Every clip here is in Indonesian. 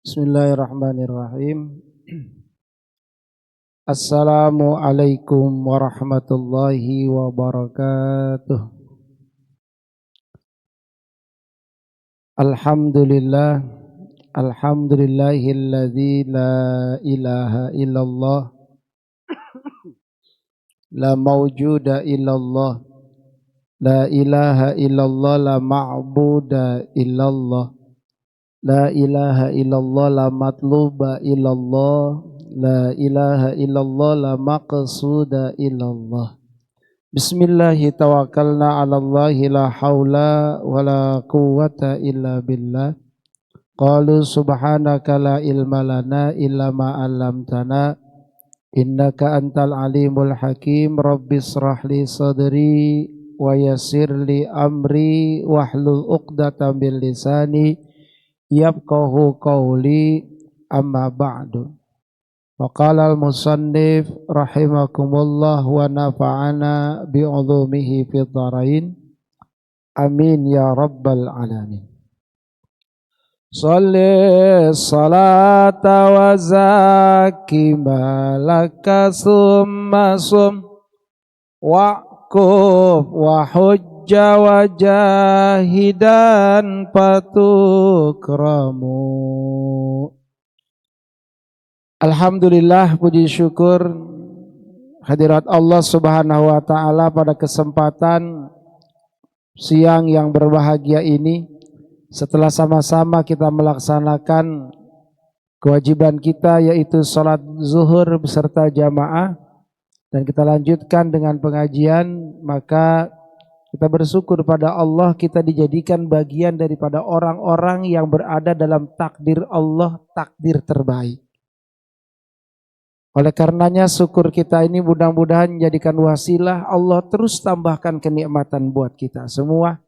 Bismillahirrahmanirrahim. Assalamualaikum warahmatullahi wabarakatuh. Alhamdulillah, alhamdulillahilladzi la ilaha illallah, la mawjuda illallah, la ilaha illallah, la ma'buda illallah, la ilaha illallah, la matluba illallah, la ilaha illallah, la maqsuda illallah. Bismillahi tawakkalna ala Allahi, la hawla wa la quwwata illa billah. Qalu subhanaka la ilma lana illa ma 'allamtana innaka antal alimul hakim. Rabbis shrah li sadri wa yassir li amri wahlul 'uqdatam min lisani yafqahu qawli, amma ba'du. Wa qala al-musannif rahimakumullah wa nafa'ana bi'ulumihi fid dharain. Amin ya rabbal alamin. Sholli salata wa zaki malaka summa sum wa'kuf wa hujja wa jahidan patukramu. Alhamdulillah, puji syukur hadirat Allah subhanahu wa ta'ala pada kesempatan siang yang berbahagia ini. Setelah sama-sama kita melaksanakan kewajiban kita, yaitu sholat zuhur beserta jamaah, dan kita lanjutkan dengan pengajian, maka kita bersyukur pada Allah kita dijadikan bagian daripada orang-orang yang berada dalam takdir Allah, takdir terbaik. Oleh karenanya syukur kita ini mudah-mudahan menjadikan wasilah Allah terus tambahkan kenikmatan buat kita semua.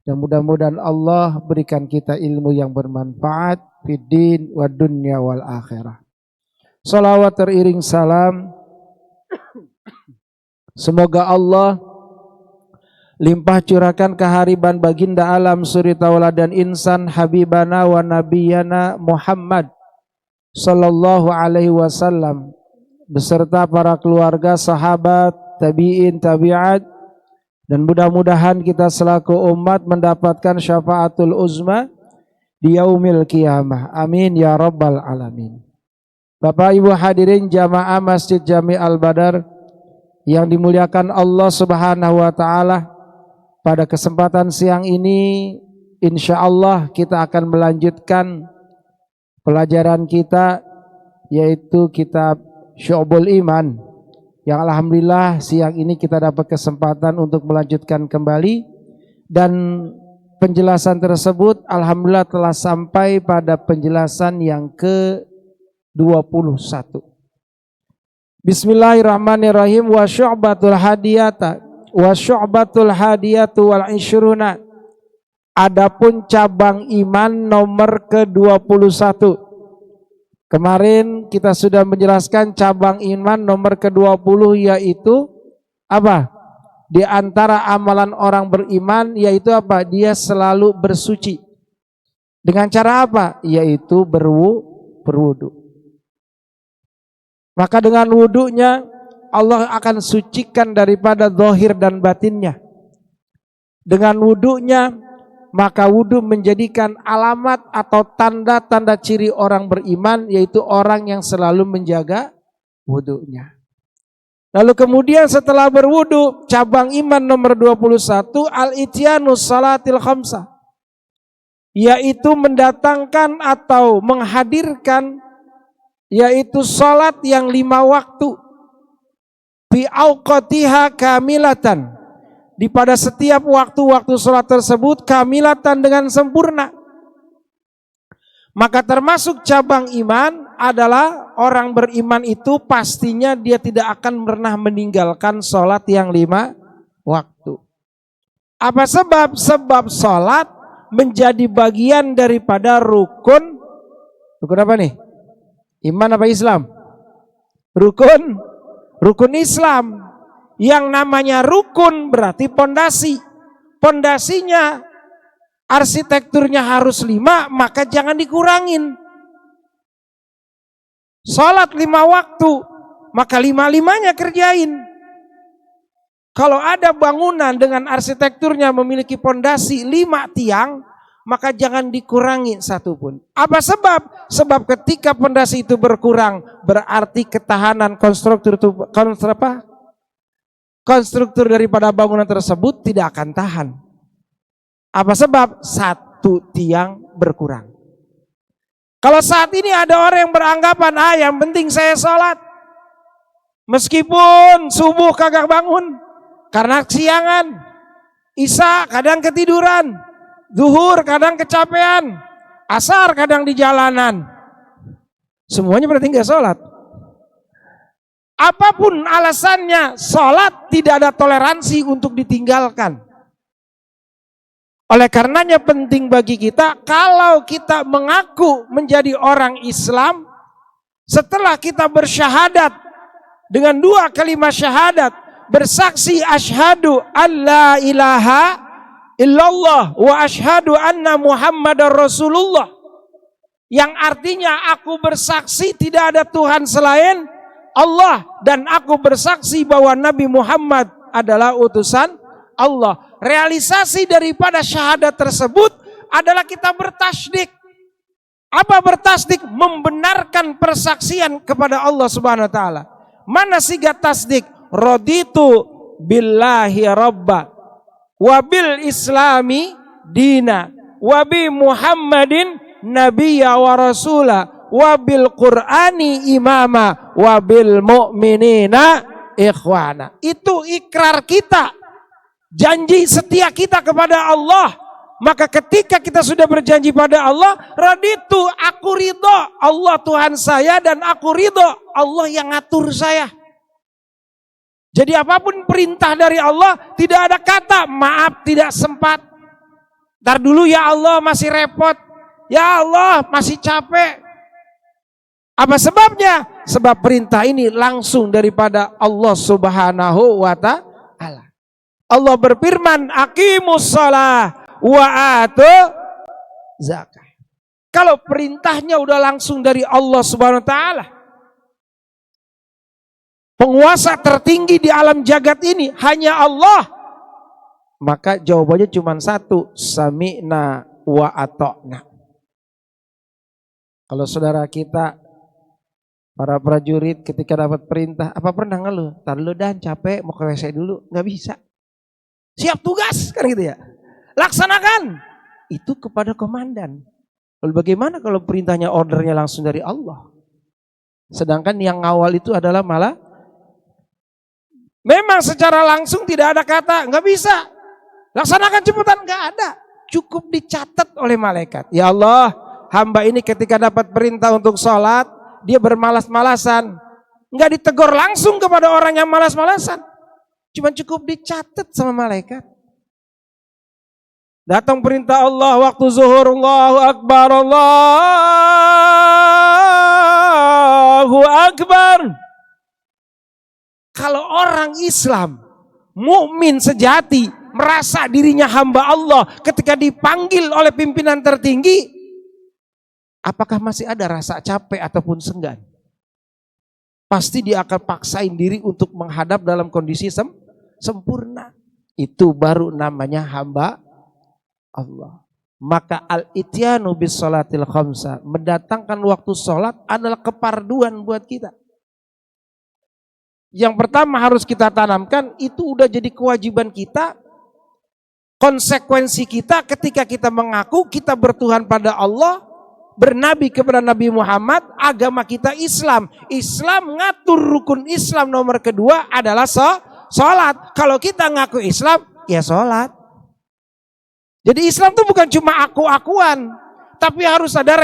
Dan mudah-mudahan Allah berikan kita ilmu yang bermanfaat fid din wa dunya wal akhirah. Salawat teriring salam, semoga Allah limpah curahkan kehariban baginda alam suri tauladan insan habibana wa nabiyana Muhammad sallallahu alaihi wasallam beserta para keluarga, sahabat, tabi'in, tabi'at, dan mudah-mudahan kita selaku umat mendapatkan syafaatul uzma di yaumil qiyamah. Amin ya rabbal alamin. Bapak Ibu hadirin jamaah Masjid Jami Al-Badar yang dimuliakan Allah subhanahu wa ta'ala, pada kesempatan siang ini insyaallah kita akan melanjutkan pelajaran kita, yaitu kitab Syu'bul Iman, yang alhamdulillah siang ini kita dapat kesempatan untuk melanjutkan kembali, dan penjelasan tersebut alhamdulillah telah sampai pada penjelasan yang ke-21. Bismillahirrahmanirrahim. Wa syu'batul hadiyatu wal ishruna. Adapun cabang iman nomor ke-21. Kemarin kita sudah menjelaskan cabang iman nomor ke-20, yaitu apa? Di antara amalan orang beriman yaitu apa? Dia selalu bersuci. Dengan cara apa? Yaitu berwudu. Maka dengan wudunya Allah akan sucikan daripada zahir dan batinnya. Dengan wudunya maka wudu menjadikan alamat atau tanda-tanda ciri orang beriman, yaitu orang yang selalu menjaga wudunya. Lalu kemudian setelah berwudu, cabang iman nomor 21 al-ityanus salatil khamsah, yaitu mendatangkan atau menghadirkan yaitu salat yang 5 waktu bi auqatiha kamilatan, di pada setiap waktu-waktu sholat tersebut kamilatan dengan sempurna. Maka termasuk cabang iman adalah orang beriman itu pastinya dia tidak akan pernah meninggalkan sholat yang 5 waktu. Apa sebab? Sebab sholat menjadi bagian daripada rukun. Rukun apa nih? Iman apa Islam? Rukun Islam. Yang namanya rukun berarti pondasi. Pondasinya arsitekturnya harus 5, maka jangan dikurangin. Sholat 5 waktu, maka 5-5-nya kerjain. Kalau ada bangunan dengan arsitekturnya memiliki pondasi 5 tiang, maka jangan dikurangi satupun. Apa sebab? Sebab ketika pondasi itu berkurang, berarti ketahanan konstruktur daripada bangunan tersebut tidak akan tahan. Apa sebab? 1 tiang berkurang. Kalau saat ini ada orang yang beranggapan, yang penting saya sholat. Meskipun subuh kagak bangun, karena kesiangan. Isya kadang ketiduran. Zuhur kadang kecapean. Asar kadang di jalanan. Semuanya berarti nggak sholat. Apapun alasannya, sholat tidak ada toleransi untuk ditinggalkan. Oleh karenanya penting bagi kita, kalau kita mengaku menjadi orang Islam, setelah kita bersyahadat dengan 2 kalimat syahadat, bersaksi asyhadu alla ilaha illallah wa asyhadu anna Muhammadar Rasulullah, yang artinya aku bersaksi tidak ada Tuhan selain Allah dan aku bersaksi bahwa Nabi Muhammad adalah utusan Allah. Realisasi daripada syahadat tersebut adalah kita bertasdik. Apa bertasdik? Membenarkan persaksian kepada Allah Subhanahu wa taala. Mana sigat tasdik? Raditu billahi rabba wa bil islami dina wa bi Muhammadin nabiyya wa rasula wa bil qur'ani imama wa bil mu'minina ikhwana. Itu ikrar kita, janji setia kita kepada Allah. Maka ketika kita sudah berjanji pada Allah, raditu, aku ridho Allah Tuhan saya dan aku ridho Allah yang ngatur saya. Jadi apapun perintah dari Allah, tidak ada kata maaf tidak sempat. Ntar dulu ya Allah masih repot, ya Allah masih capek. Apa sebabnya? Sebab perintah ini langsung daripada Allah Subhanahu wa ta'ala. Allah berfirman, aqimus shalah wa atu zakat. Kalau perintahnya udah langsung dari Allah Subhanahu wa ta'ala, penguasa tertinggi di alam jagat ini hanya Allah, maka jawabannya cuma satu, sami'na wa ata'na. Kalau saudara kita para prajurit ketika dapat perintah, apa pernah ngeluh? Tar dulu dan capek mau ke WC dulu, nggak bisa. Siap tugas kan gitu ya. Laksanakan. Itu kepada komandan. Lalu bagaimana kalau perintahnya, ordernya langsung dari Allah? Sedangkan yang awal itu adalah malah memang secara langsung tidak ada kata, nggak bisa. Laksanakan cepetan, nggak ada. Cukup dicatat oleh malaikat. Ya Allah, hamba ini ketika dapat perintah untuk sholat, dia bermalas-malasan. Nggak ditegur langsung kepada orang yang malas-malasan. Cuma cukup dicatat sama malaikat. Datang perintah Allah waktu zuhur, Allahu Akbar, Allahu Akbar. Kalau orang Islam, mukmin sejati, merasa dirinya hamba Allah, ketika dipanggil oleh pimpinan tertinggi, apakah masih ada rasa capek ataupun senggan? Pasti dia akan paksain diri untuk menghadap dalam kondisi sempurna. Itu baru namanya hamba Allah. Maka al-ityanu bis salatil khamsa, mendatangkan waktu sholat adalah keparduan buat kita. Yang pertama harus kita tanamkan, itu udah jadi kewajiban kita, konsekuensi kita ketika kita mengaku kita bertuhan pada Allah, bernabi kepada Nabi Muhammad, agama kita Islam. Islam ngatur rukun Islam nomor kedua adalah sholat. Kalau kita ngaku Islam, ya sholat. Jadi Islam itu bukan cuma aku-akuan, tapi harus ada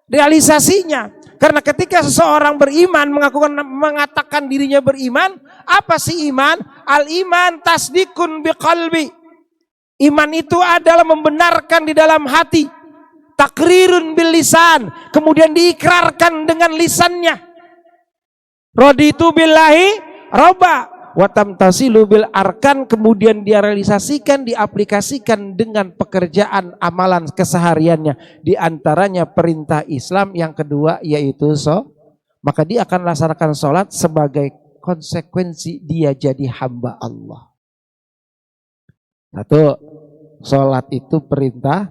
realisasinya. Karena ketika seseorang beriman, mengatakan dirinya beriman, apa sih iman? Al-iman tasdikun biqalbi. Iman itu adalah membenarkan di dalam hati. Takrirun bil lisan, kemudian diikrarkan dengan lisannya. Raditu billahi robba wa tamtasilu bil arkan, kemudian dia realisasikan, diaplikasikan dengan pekerjaan amalan kesehariannya. Di antaranya perintah Islam yang kedua yaitu maka dia akan laksanakan sholat sebagai konsekuensi dia jadi hamba Allah. Satu, sholat itu perintah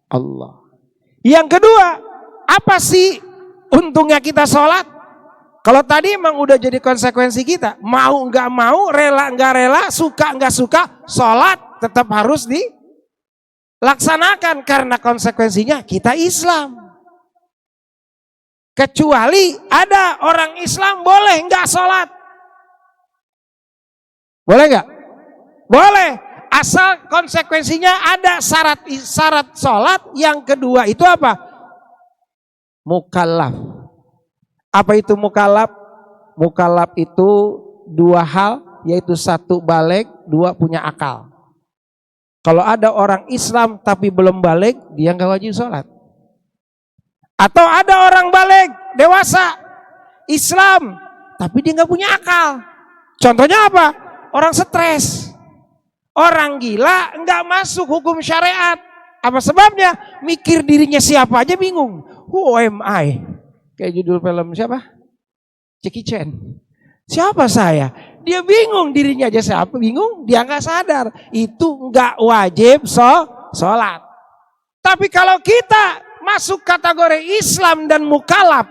Allah. Yang kedua, apa sih untungnya kita sholat? Kalau tadi emang udah jadi konsekuensi kita, mau nggak mau, rela nggak rela, suka nggak suka, sholat tetap harus dilaksanakan karena konsekuensinya kita Islam. Kecuali ada orang Islam boleh nggak sholat, boleh nggak? Boleh, asal konsekuensinya ada syarat sholat. Yang kedua itu apa? Mukallaf. Apa itu mukallaf? Mukallaf itu dua hal, yaitu satu balik, dua punya akal. Kalau ada orang Islam tapi belum balik, dia nggak wajib sholat. Atau ada orang balik, dewasa, Islam, tapi dia nggak punya akal. Contohnya apa? Orang stres, orang gila, nggak masuk hukum syariat. Apa sebabnya? Mikir dirinya siapa aja bingung. Who am I? Kayak judul film siapa? Jackie Chan. Siapa saya? Dia bingung, dirinya aja siapa bingung, dia nggak sadar. Itu nggak wajib sholat. Tapi kalau kita masuk kategori Islam dan mukallaf,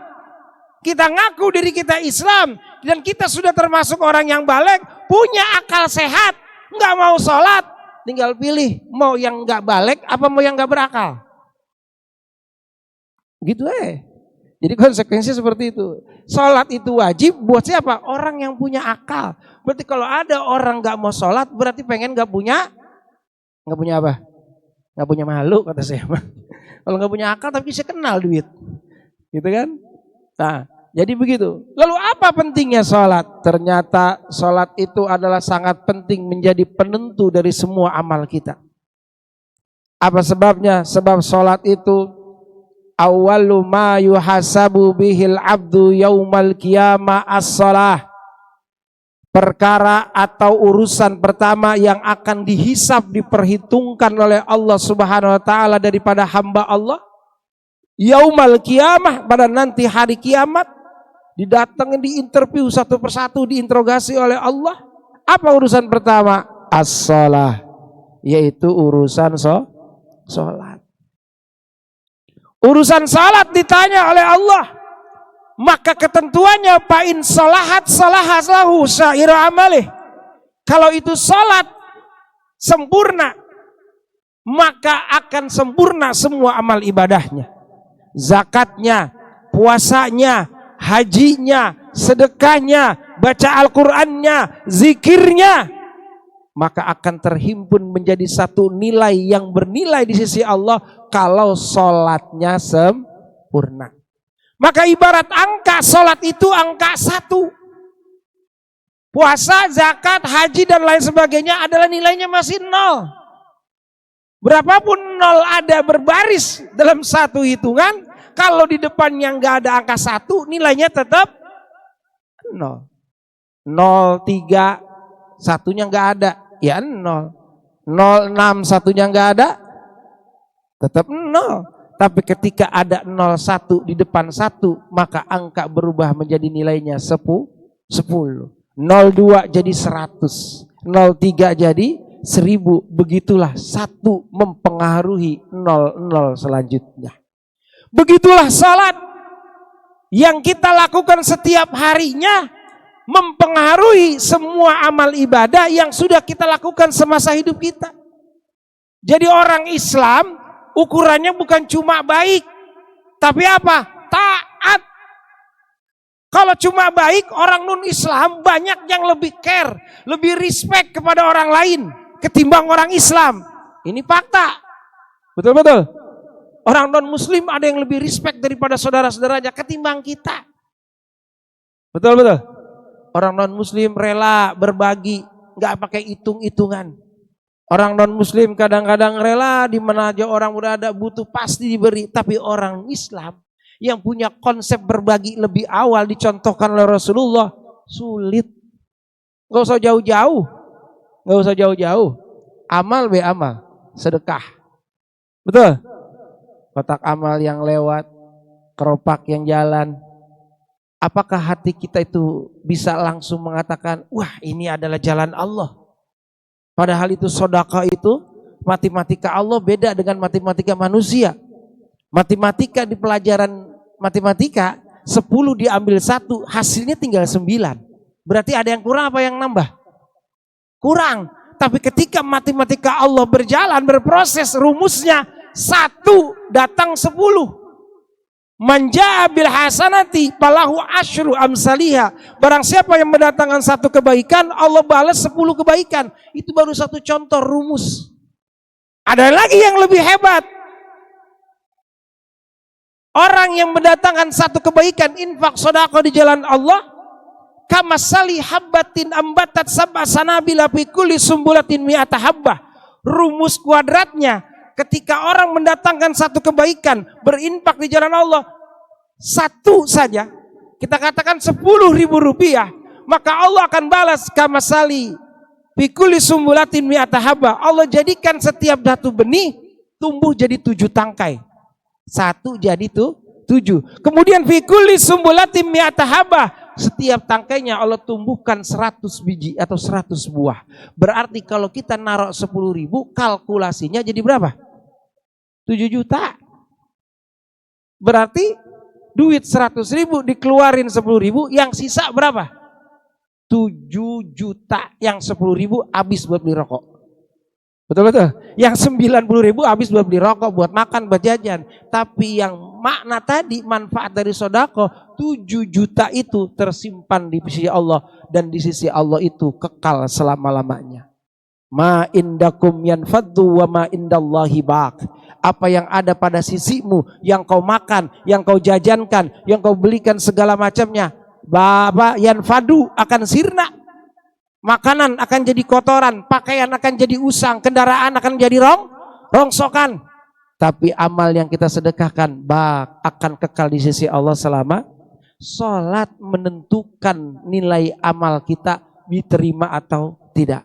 kita ngaku diri kita Islam dan kita sudah termasuk orang yang balik, punya akal sehat, nggak mau sholat, tinggal pilih mau yang nggak balik apa mau yang nggak berakal. Gitu Jadi konsekuensinya seperti itu. Sholat itu wajib buat siapa? Orang yang punya akal. Berarti kalau ada orang nggak mau sholat, berarti pengen nggak punya apa? Nggak punya malu kata saya. Kalau nggak punya akal tapi bisa kenal duit, gitu kan? Nah, jadi begitu. Lalu apa pentingnya sholat? Ternyata sholat itu adalah sangat penting, menjadi penentu dari semua amal kita. Apa sebabnya? Sebab sholat itu awwalu ma yuhasabu bihil abdu yaumal qiyamah as-shalah. Perkara atau urusan pertama yang akan dihisab, diperhitungkan oleh Allah Subhanahu wa taala daripada hamba Allah yaumal qiyamah, pada nanti hari kiamat, didatengin, diinterview satu persatu, diinterogasi oleh Allah. Apa urusan pertama? As-shalah, yaitu urusan sholat. Urusan salat ditanya oleh Allah, maka ketentuannya fa'in salahat salahalahu sa'ira amalih. Kalau itu salat sempurna, maka akan sempurna semua amal ibadahnya. Zakatnya, puasanya, hajinya, sedekahnya, baca Al-Qur'annya, zikirnya, maka akan terhimpun menjadi satu nilai yang bernilai di sisi Allah kalau sholatnya sempurna. Maka ibarat angka, sholat itu angka 1. Puasa, zakat, haji dan lain sebagainya adalah nilainya masih 0. Berapapun 0 ada berbaris dalam satu hitungan, kalau di depannya nggak ada angka 1, nilainya tetap 0. 0, 3, satunya nggak ada, ya 0. 0, 6, satunya nggak ada, tetap 0. Tapi ketika ada 01 di depan 1, maka angka berubah menjadi nilainya 10. 02 jadi 100, 03 jadi 1000. Begitulah 1 mempengaruhi 00 selanjutnya. Begitulah salat yang kita lakukan setiap harinya mempengaruhi semua amal ibadah yang sudah kita lakukan semasa hidup kita. Jadi orang Islam ukurannya bukan cuma baik, tapi apa? Taat. Kalau cuma baik, orang non-Islam banyak yang lebih care, lebih respect kepada orang lain ketimbang orang Islam. Ini fakta. Betul-betul. Orang non-Muslim ada yang lebih respect daripada saudara-saudaranya ketimbang kita. Betul-betul. Orang non-Muslim rela berbagi, nggak pakai hitung-hitungan. Orang non-Muslim kadang-kadang rela di mana aja orang udah ada butuh pasti diberi. Tapi orang Islam yang punya konsep berbagi lebih awal dicontohkan oleh Rasulullah, sulit. Gak usah jauh-jauh. Gak usah jauh-jauh. Amal be amal. Sedekah. Betul? Kotak amal yang lewat, keropak yang jalan, Apakah hati kita itu bisa langsung mengatakan, wah ini adalah jalan Allah? Padahal itu sedekah itu, matematika Allah beda dengan matematika manusia. Matematika di pelajaran matematika, 10 diambil 1, hasilnya tinggal 9. Berarti ada yang kurang apa yang nambah? Kurang. Tapi ketika matematika Allah berjalan, berproses, rumusnya 1 datang 10. Manja bil hasanati falahu asyru amsalihha. Barang siapa yang mendatangkan 1 kebaikan, Allah balas 10 kebaikan. Itu baru satu contoh rumus. Ada lagi yang lebih hebat. Orang yang mendatangkan 1 kebaikan, infak sedekah di jalan Allah, kamasali habbatin ambatat sab'a sanabila fi kulli sumbulatin mi'ata habbah. Rumus kuadratnya, ketika orang mendatangkan 1 kebaikan, berinfak di jalan Allah, 1 saja, kita katakan 10.000 rupiah, maka Allah akan balas kamasali fi kulli sumbulatin mi'ata habbah. Allah jadikan setiap satu benih tumbuh jadi 7 tangkai. 1 jadi 7. Kemudian fi kulli sumbulatin mi'ata habbah, setiap tangkainya Allah tumbuhkan 100 biji atau 100 buah. Berarti kalau kita naruh 10.000, kalkulasinya jadi berapa? 7 juta. Berarti duit 100.000 dikeluarin 10.000, yang sisa berapa? 7 juta. Yang 10.000 habis buat beli rokok. Betul-betul. Yang 90.000 habis buat beli rokok, buat makan, buat jajan. Tapi yang makna tadi, manfaat dari sedekah, 7 juta itu tersimpan di sisi Allah, dan di sisi Allah itu kekal selama-lamanya. Ma indakum yanfaddu wa ma indallahi baq. Apa yang ada pada sisimu, yang kau makan, yang kau jajankan, yang kau belikan segala macamnya, Bapak yanfadu akan sirna. Makanan akan jadi kotoran, pakaian akan jadi usang, kendaraan akan jadi rongsokan. Tapi amal yang kita sedekahkan akan kekal di sisi Allah selama. Salat menentukan nilai amal kita diterima atau tidak.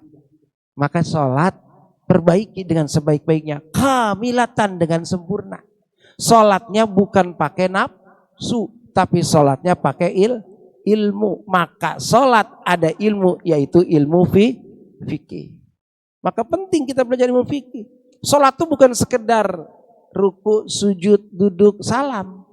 Maka salat perbaiki dengan sebaik-baiknya, kamilatan dengan sempurna. Salatnya bukan pakai nafsu, tapi salatnya pakai ilmu. Maka salat ada ilmu, yaitu ilmu fikih. Maka penting kita belajar ilmu fikih. Salat itu bukan sekedar ruku, sujud, duduk, salam.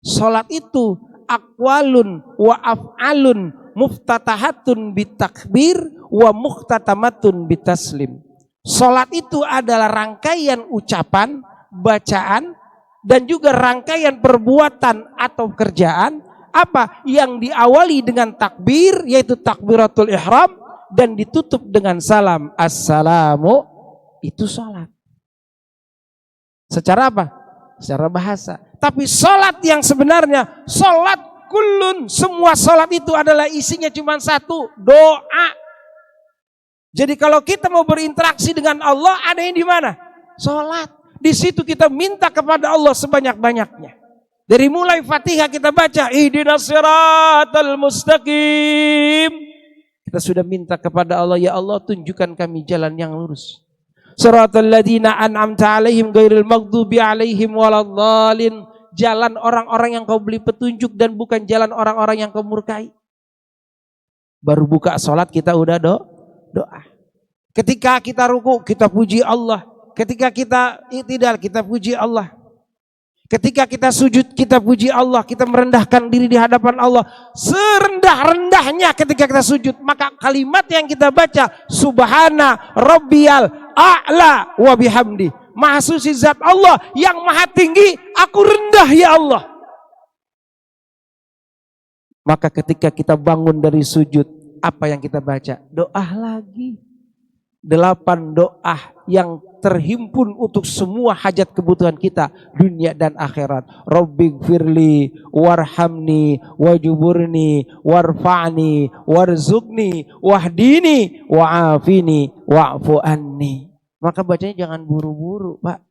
Salat itu aqwalun wa af'alun muftatahatun bitakbir wa muhtatamatun bitaslim. Salat itu adalah rangkaian ucapan, bacaan, dan juga rangkaian perbuatan atau kerjaan apa yang diawali dengan takbir, yaitu takbiratul ihram, dan ditutup dengan salam. Assalamu, itu salat. Secara apa? Secara bahasa. Tapi salat yang sebenarnya, salat kullun, semua salat itu adalah isinya cuma satu, doa. Jadi kalau kita mau berinteraksi dengan Allah, ada yang di mana? Salat. Di situ kita minta kepada Allah sebanyak-banyaknya. Dari mulai Fatihah kita baca ihdinas siratal mustaqim. Kita sudah minta kepada Allah, ya Allah tunjukkan kami jalan yang lurus. Siratal ladzina an'amta 'alaihim ghairil maghdubi 'alaihim waladdallin. Jalan orang-orang yang kau beri petunjuk dan bukan jalan orang-orang yang kau murkai. Baru buka salat kita udah doa. Ketika kita ruku kita puji Allah. Ketika kita i'tidal kita puji Allah. Ketika kita sujud kita puji Allah, kita merendahkan diri di hadapan Allah serendah-rendahnya ketika kita sujud. Maka kalimat yang kita baca, subhana rabbiyal a'la wa bihamdi, maha suci zat Allah yang maha tinggi, aku rendah ya Allah. Maka ketika kita bangun dari sujud, apa yang kita baca? Doa lagi. 8 doa yang terhimpun untuk semua hajat kebutuhan kita dunia dan akhirat. Rabbighfirli warhamni wajuburni warfa'ni warzuqni wahdini wa'afini wa'fu anni. Maka bacanya jangan buru-buru, Pak.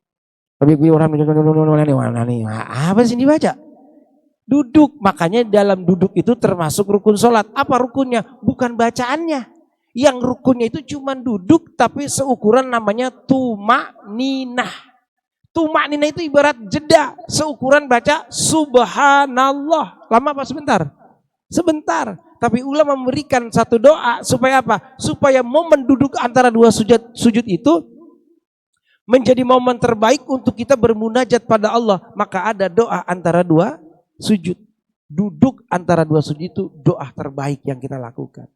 Rabbighfirli warhamni, apa sih dibaca? Duduk. Makanya dalam duduk itu termasuk rukun salat. Apa rukunnya? Bukan bacaannya. Yang rukunnya itu cuma duduk, tapi seukuran namanya tumakninah. Tumakninah itu ibarat jeda, seukuran baca subhanallah. Lama apa sebentar? Sebentar. Tapi ulama memberikan satu doa supaya apa? Supaya momen duduk antara dua sujud itu menjadi momen terbaik untuk kita bermunajat pada Allah. Maka ada doa antara dua sujud. Duduk antara dua sujud itu doa terbaik yang kita lakukan.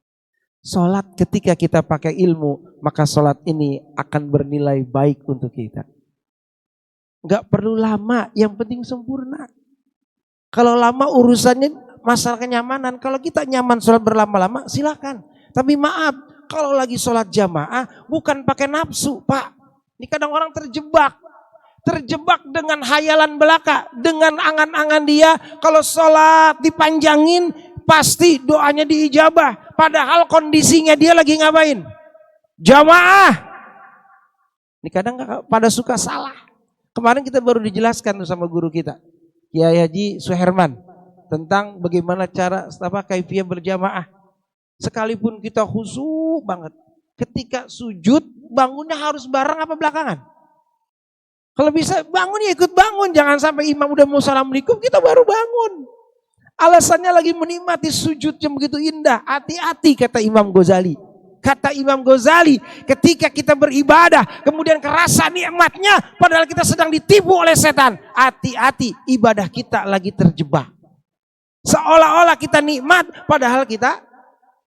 Salat ketika kita pakai ilmu, maka salat ini akan bernilai baik untuk kita. Enggak perlu lama, yang penting sempurna. Kalau lama urusannya masalah kenyamanan. Kalau kita nyaman salat berlama-lama, silakan. Tapi maaf, kalau lagi salat jamaah bukan pakai nafsu, Pak. Ini kadang orang terjebak dengan hayalan belaka, dengan angan-angan dia. Kalau sholat dipanjangin, pasti doanya diijabah. Padahal kondisinya dia lagi ngapain? Jamaah. Ini kadang pada suka salah. Kemarin kita baru dijelaskan sama guru kita, Kiai Haji Suherman, tentang bagaimana cara kaifiyah berjamaah. Sekalipun kita khusyuk banget, ketika sujud bangunnya harus bareng apa belakangan? Kalau bisa bangun ya ikut bangun, jangan sampai imam udah mau assalamualaikum kita baru bangun. Alasannya lagi menikmati sujud yang begitu indah. Hati-hati kata Imam Ghazali. Kata Imam Ghazali, ketika kita beribadah kemudian kerasa nikmatnya padahal kita sedang ditipu oleh setan. Hati-hati, ibadah kita lagi terjebak. Seolah-olah kita nikmat padahal kita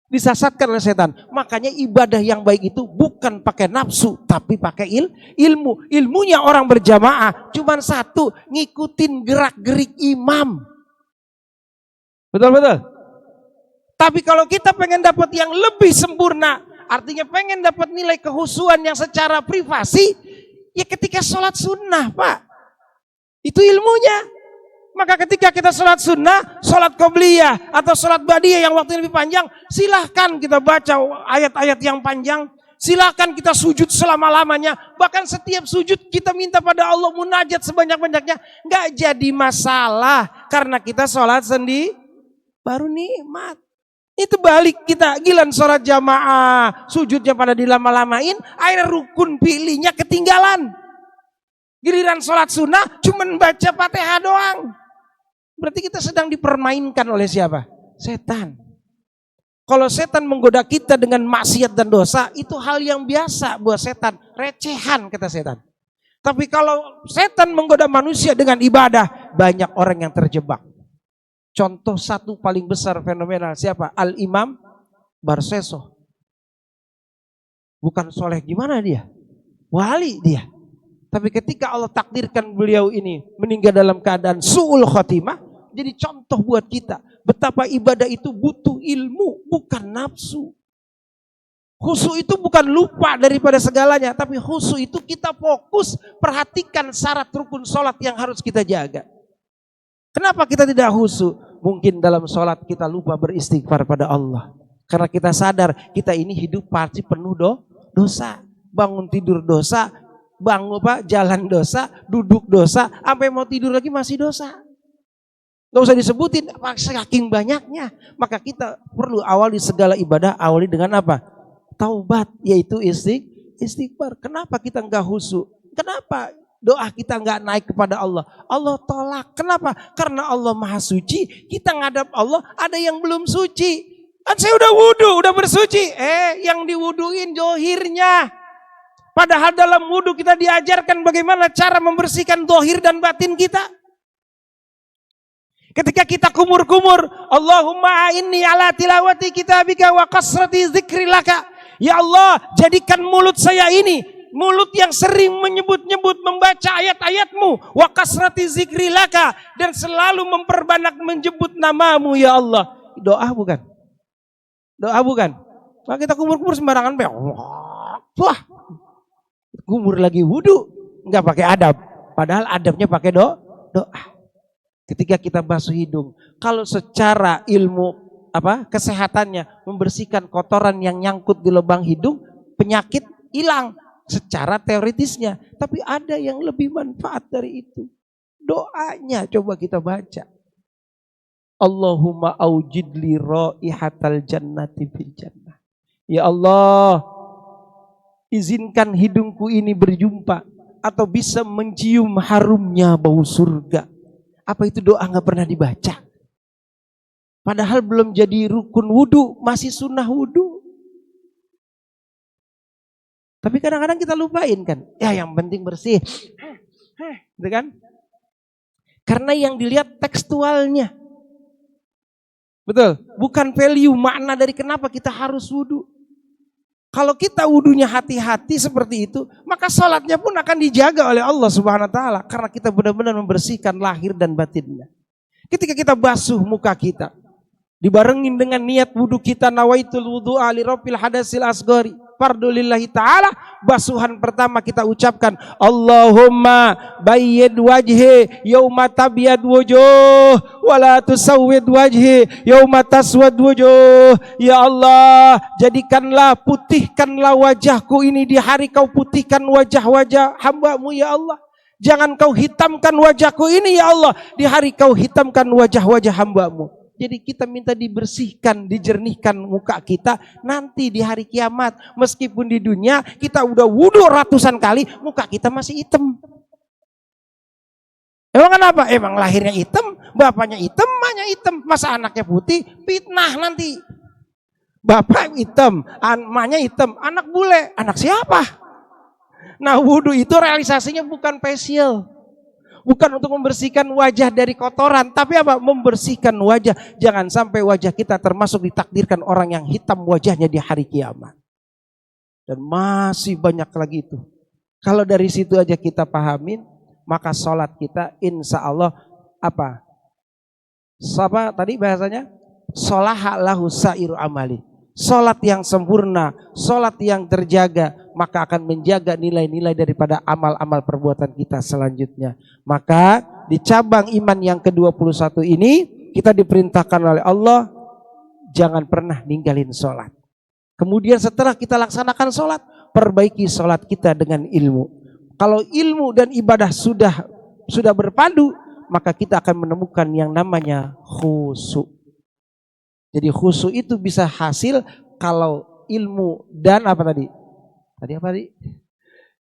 disesatkan oleh setan. Makanya ibadah yang baik itu bukan pakai nafsu, tapi pakai ilmu. Ilmunya orang berjamaah cuman satu, ngikutin gerak-gerik imam. Betul-betul. Tapi kalau kita pengen dapat yang lebih sempurna, artinya pengen dapat nilai kehusuan yang secara privasi, ya ketika sholat sunnah, Pak. Itu ilmunya. Maka ketika kita sholat sunnah, sholat qobliyah atau sholat badiyah yang waktunya lebih panjang, silahkan kita baca ayat-ayat yang panjang, silahkan kita sujud selama-lamanya. Bahkan setiap sujud kita minta pada Allah munajat sebanyak-banyaknya. Gak jadi masalah karena kita sholat sendiri baru nikmat. Itu balik kita gilan sholat jamaah, sujudnya pada dilama-lamain, akhirnya rukun pilihnya ketinggalan. Giliran sholat sunnah cuman baca Fatihah doang. Berarti kita sedang dipermainkan oleh siapa? Setan. Kalau setan menggoda kita dengan maksiat dan dosa, itu hal yang biasa buat setan. Recehan kata setan. Tapi kalau setan menggoda manusia dengan ibadah, banyak orang yang terjebak. Contoh satu paling besar fenomenal siapa? Al-Imam Barseso. Bukan soleh gimana dia? Wali dia. Tapi ketika Allah takdirkan beliau ini meninggal dalam keadaan su'ul khotimah, jadi contoh buat kita betapa ibadah itu butuh ilmu, bukan nafsu. Khusyuk itu bukan lupa daripada segalanya, tapi khusyuk itu kita fokus perhatikan syarat rukun sholat yang harus kita jaga. Kenapa kita tidak khusyuk? Mungkin dalam sholat kita lupa beristighfar pada Allah. Karena kita sadar kita ini hidup pasti penuh dosa. Bangun tidur dosa, jalan dosa, duduk dosa, sampai mau tidur lagi masih dosa. Gak usah disebutin, saking banyaknya. Maka kita perlu awali segala ibadah, awali dengan apa? Taubat, yaitu istighfar. Kenapa kita enggak khusyuk? Kenapa doa kita enggak naik kepada Allah? Allah tolak. Kenapa? Karena Allah maha suci, kita ngadap Allah, ada yang belum suci. Kan saya udah wudu, udah bersuci. Yang diwuduin johirnya. Padahal dalam wudu kita diajarkan bagaimana cara membersihkan dohir dan batin kita. Ketika kita kumur-kumur, Allahumma a'inni ala tilawati kitabika wa kasrati zikri laka. Ya Allah, jadikan mulut saya ini mulut yang sering menyebut-nyebut membaca ayat-ayatmu, wa kasrati zikri laka, dan selalu memperbanyak menyebut namamu ya Allah. Doa bukan? Doa bukan? Nah, kita kumur-kumur sembarangan, wah, kumur lagi wudu, nggak pakai adab. Padahal adabnya pakai doa. Ketika kita basuh hidung, kalau secara ilmu kesehatannya membersihkan kotoran yang nyangkut di lubang hidung, penyakit hilang secara teoritisnya. Tapi ada yang lebih manfaat dari itu. Doanya coba kita baca. Allahumma aujidli raihatal jannati fil jannah. Ya Allah, izinkan hidungku ini berjumpa atau bisa mencium harumnya bau surga. Apa itu doa nggak pernah dibaca? Padahal belum jadi rukun wudu, masih sunnah wudu. Tapi kadang-kadang kita lupain kan. Ya yang penting bersih. Gitu kan? Karena yang dilihat tekstualnya. Betul? Bukan value, makna dari kenapa kita harus wudu. Kalau kita wudunya hati-hati seperti itu, maka sholatnya pun akan dijaga oleh Allah Subhanahu Wa Taala. Karena kita benar-benar membersihkan lahir dan batinnya. Ketika kita basuh muka kita, dibarengin dengan niat wudu kita, nawaitul wudu'a li rabbil hadasil asghari fardu lillahi ta'ala, basuhan pertama kita ucapkan Allahumma bayyid wajhi yauma tabyad wujuh wa la tusawwid wajhi yauma taswad wujuh. Ya Allah, jadikanlah, putihkanlah wajahku ini di hari kau putihkan wajah-wajah hamba-Mu ya Allah. Jangan kau hitamkan wajahku ini ya Allah di hari kau hitamkan wajah-wajah hamba-Mu. Jadi kita minta dibersihkan, dijernihkan muka kita nanti di hari kiamat. Meskipun di dunia kita udah wudu ratusan kali, muka kita masih hitam. Emang kenapa? Emang lahirnya hitam, bapaknya hitam, emaknya hitam. Masa anaknya putih? Fitnah nanti. Bapak hitam, emaknya hitam, anak bule. Anak siapa? Nah wudu itu realisasinya bukan facial. Bukan untuk membersihkan wajah dari kotoran, tapi apa? Membersihkan wajah. Jangan sampai wajah kita termasuk ditakdirkan orang yang hitam wajahnya di hari kiamat. Dan masih banyak lagi itu. Kalau dari situ aja kita pahamin, maka sholat kita insya Allah apa? Apa tadi bahasanya? Sholaha lahu sairu amali. Sholat yang sempurna, sholat yang terjaga, maka akan menjaga nilai-nilai daripada amal-amal perbuatan kita selanjutnya. Maka di cabang iman yang ke-21 ini kita diperintahkan oleh Allah jangan pernah ninggalin sholat. Kemudian setelah kita laksanakan sholat, perbaiki sholat kita dengan ilmu. Kalau ilmu dan ibadah sudah berpadu, maka kita akan menemukan yang namanya khusyuk. Jadi khusyuk itu bisa hasil kalau ilmu dan apa tadi? Tadi apa tadi?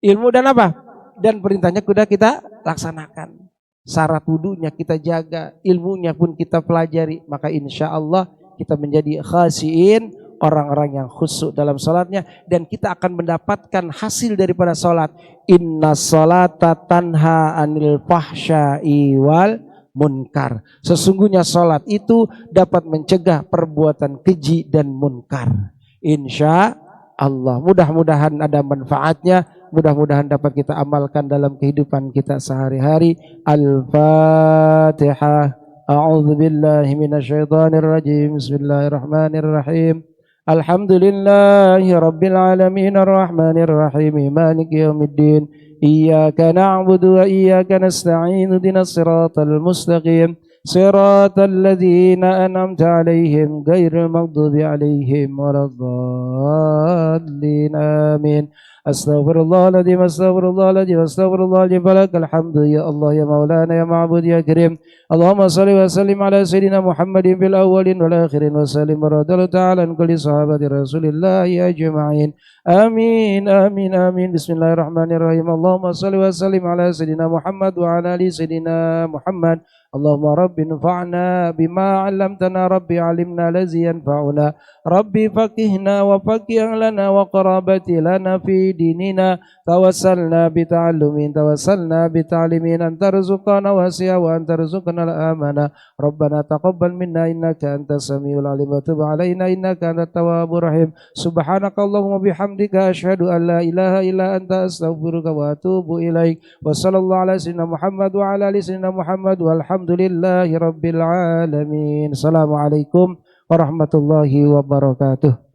Ilmu dan apa? Dan perintahnya sudah kita laksanakan. Syarat wudunya kita jaga, ilmunya pun kita pelajari. Maka insya Allah kita menjadi khasiin, orang-orang yang khusyuk dalam sholatnya. Dan kita akan mendapatkan hasil daripada sholat. Inna sholata tanha anil fahsya'i wal munkar. Sesungguhnya sholat itu dapat mencegah perbuatan keji dan munkar. Insya Allah. Mudah-mudahan ada manfaatnya. Mudah-mudahan dapat kita amalkan dalam kehidupan kita sehari-hari. Al-Fatihah. A'udzu billahi minasyaitonir rajim. Bismillahirrahmanirrahim. Alhamdulillahi rabbil alamin arrahmanir rahim maliki yaumiddin. Iyyaka na'budu wa iyyaka nasta'in ihdinas siratal mustaqim siratal ladzina an'amta 'alaihim ghairil maghdubi 'alaihim waladdallin amin. Astaghfirullahaladzim, astaghfirullahaladzim, astaghfirullahaladzim. Falakal hamdu ya Allah ya Maulana ya Ma'bud ya Karim. Allahumma salli wa sallim ala sayyidina Muhammadin fil awwalin wal akhirin wa sallim radhiyallahu ta'ala an kulli sahabati Rasulillah ajma'in. Amin amin amin. Bismillahirrahmanirrahim. Allahumma salli wa sallim ala sayyidina Muhammad wa ala ali sayyidina Muhammad. Allahumma rabbi nfa'na bima 'allamtana, rabbi 'alimna lazi yanfa'una, rabbi faqihna wa faqih lana wa qarabati lana fi dinina, tawassalna bi ta'allumin, tawassalna bi ta'limin, antarzuqana wasi'a wa antarzuqna al-amana, rabbana taqabbal minna innaka antas samiul alim wa tub 'alaina innaka antat tawwabur rahim. Subhanakallahumma bihamdika asyhadu an la ilaha illa anta astaghfiruka wa atubu ilaik. Wa sallallahu ala sayyidina Muhammad wa ala ali sayyidina Muhammad walhamdulillahi rabbil alamin. Assalamualaikum warahmatullahi wabarakatuh.